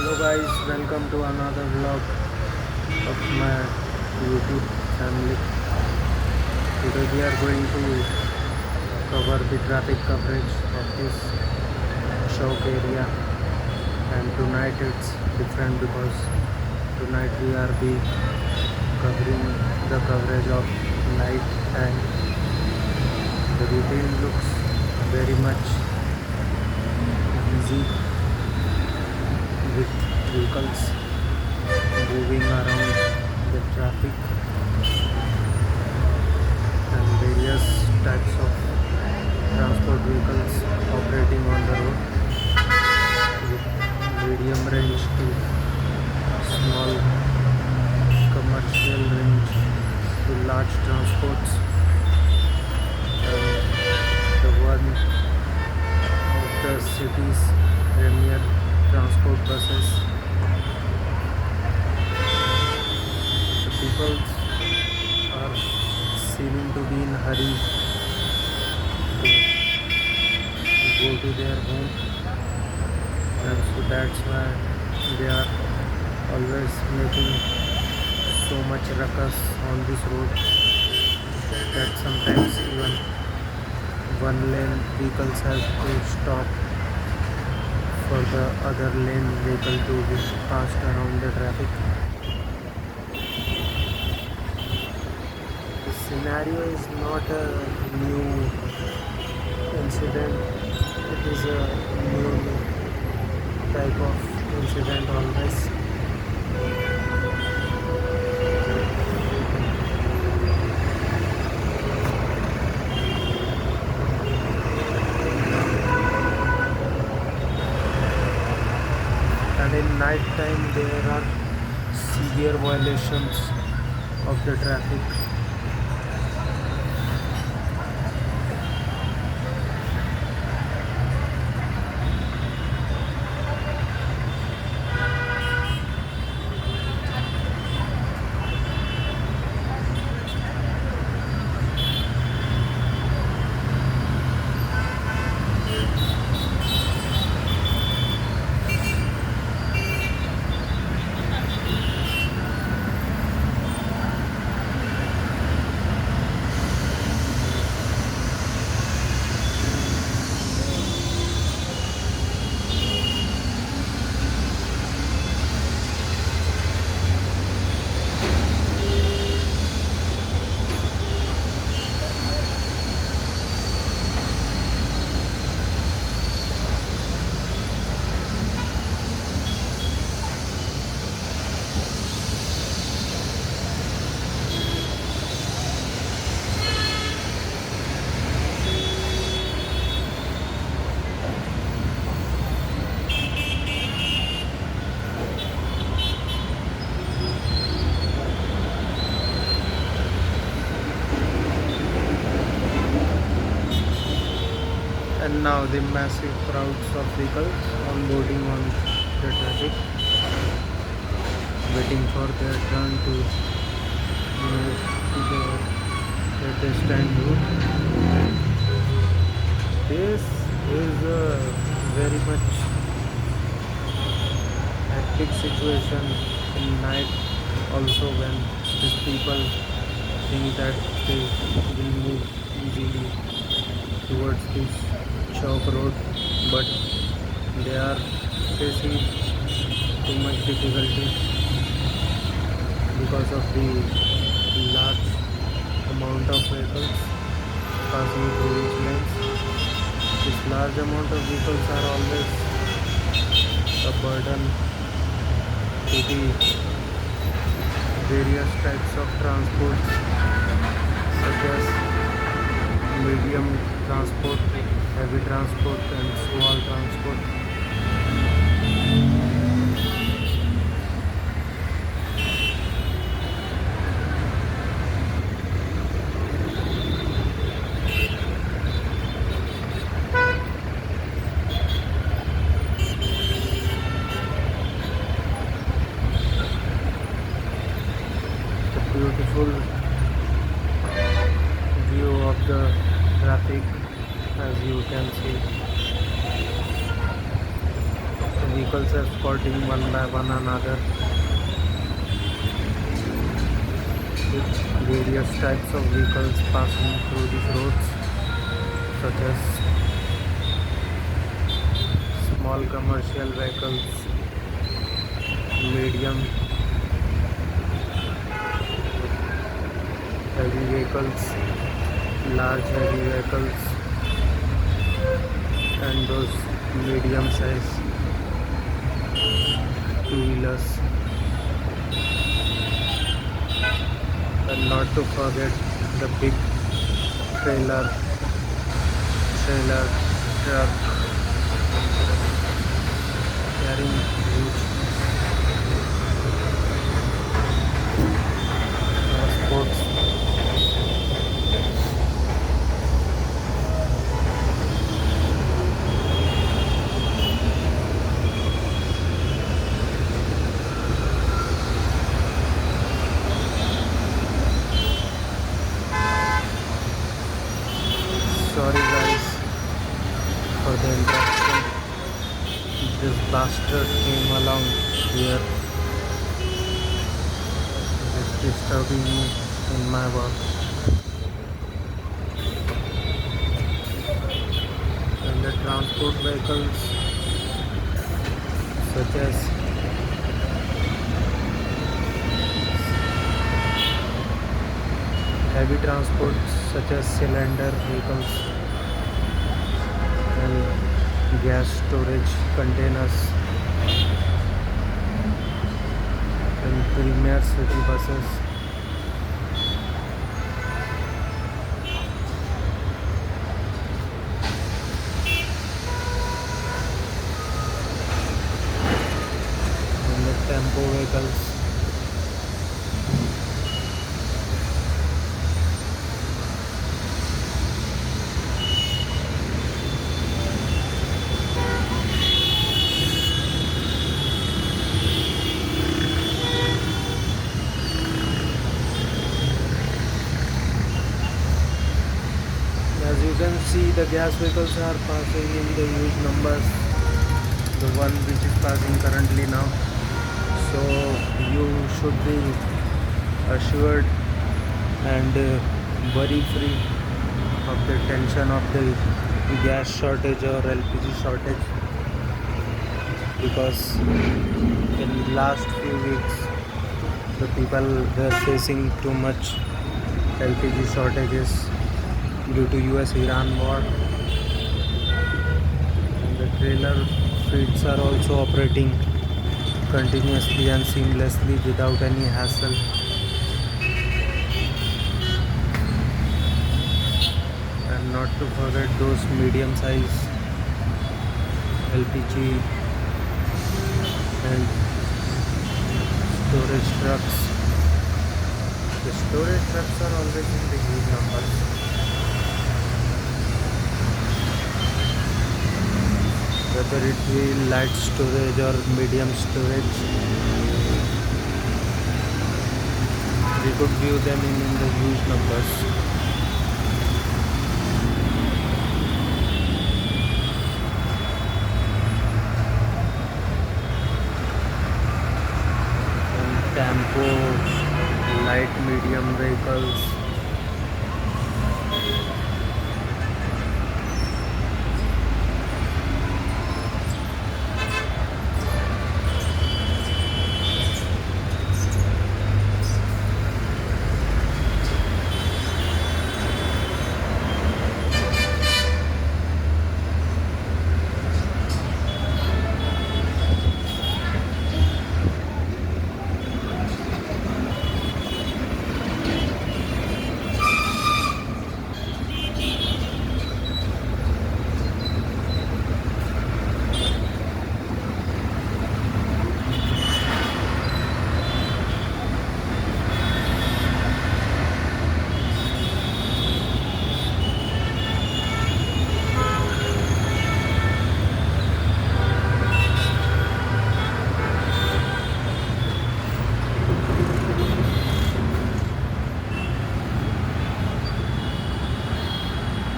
Hello guys, welcome to another vlog of my YouTube family. Today we are going to cover the traffic coverage of this Chowk area, and tonight it's different because tonight we are covering the coverage of night time. The routine looks very much busy with vehicles moving around the traffic and various types of transport vehicles operating on the road with medium range to small commercial range to large transports, and the one of the city's premier transport buses. The people are seeming to be in a hurry to go to their home, and so that's why they are always making so much ruckus on this road that sometimes even one lane vehicles have to stop for the other lane vehicle to be passed around the traffic. The scenario is not a new incident, it is a new type of incident always. And in night time there are severe violations of the traffic. And now the massive crowds of vehicles onboarding on the traffic, waiting for their turn to move to the pedestrian route. This is a very much hectic situation in night also, when these people think that they will move easily towards this Chowk road, but they are facing too much difficulty because of the large amount of vehicles passing through each lanes. This large amount of vehicles are always a burden to the various types of transport, such as medium transport, heavy transport and small transport. The beautiful view of the traffic, as you can see. vehicles escorting one by one another with various types of vehicles passing through these roads, such as small commercial vehicles, medium heavy vehicles, large heavy vehicles, and those medium size two-wheelers. And not to forget the big trailer truck carrying huge transports. Sorry guys for the interruption. This bastard came along here. It's disturbing me in my work. And the transport vehicles such as heavy transport such as cylinder vehicles and gas storage containers and premier city buses. And the tempo vehicles. As you can see, the gas vehicles are passing in the huge numbers, the one which is passing currently now. So you should be assured and worry free of the tension of the gas shortage or LPG shortage, because in last few weeks the people were facing too much LPG shortages due to US-Iran war, and the trailer fleets are also operating continuously and seamlessly without any hassle. And not to forget those medium size LPG and storage trucks. The storage trucks are always in the huge numbers. Whether it be light storage or medium storage, we could view them in the huge numbers. And tempo, light medium vehicles.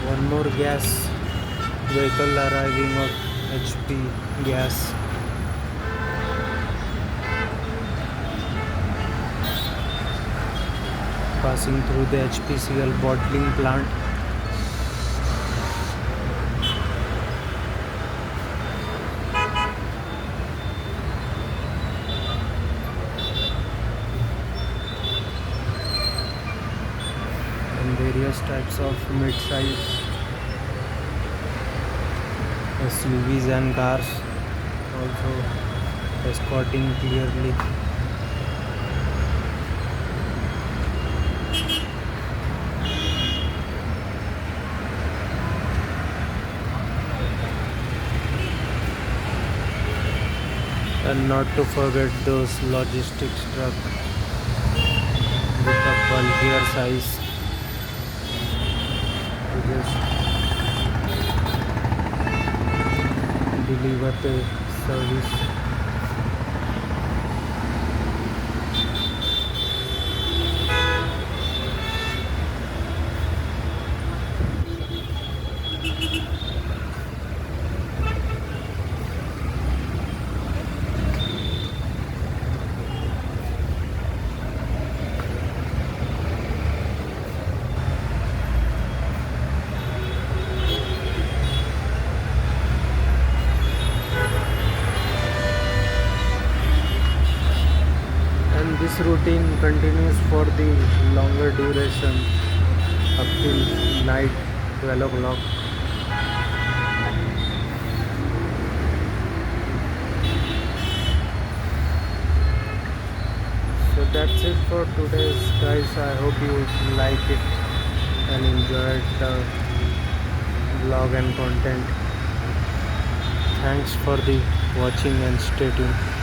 One more gas vehicle arriving of HP gas passing through the HPCL bottling plant. And various types of mid-size SUVs and cars also escorting clearly. And not to forget those logistics truck with a bulkier size to just deliver the service. And this routine continues for the longer duration up till night 12 o'clock. So that's it for today's guys. I hope you like it and enjoyed the vlog and content. Thanks for the watching and stay tuned.